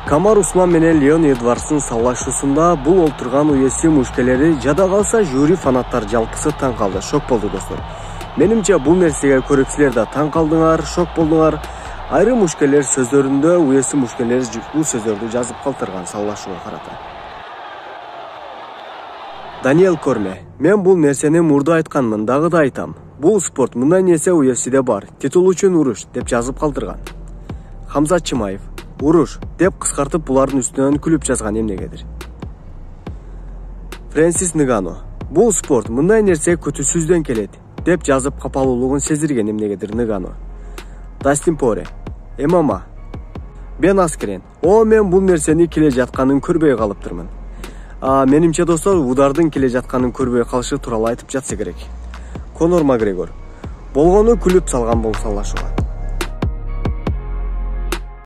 Камар Усман менен Леон Эдвардстын саллашуусунда бул олтурган UFC мушкелери жада калса жюри фанаттар жалпысы таң калды, шок болду достор. Менимче бул нерсеге көрүүчүлөр да таң калдыңар, шок болдуңар. Айрым мушкелер сөздөрүндө UFC мушкелери бул сөздөрдү жазып калтырган саллашууга карата. Даниэл Корме: мен бул нерсени мурда айтканмын, дагы да айтам. Бул спорт, мындай нерсе UFC'де бар. Титул үчүн уруш деп жазып калтырган. Хамзат Чимаев: уруш деп кыскартып булардын үстүнөн күлүп жазган эмнегедир. Фрэнсис Нганну: бул спорт, мындай нерсе күтүүсүздөн келет деп жазып капалуулугун сездирген эмнегедир Нганну. Дастин Поре: ММА. Бен Аскрен: мен бул нерсени келе жатканын көрбөй калыптырмын. Менимче достор, удардын келе жатканын көрбөй калышы тууралуу айтып жатса керек. Конор Макгрегор: болгону күлүп салган бул саллашууга.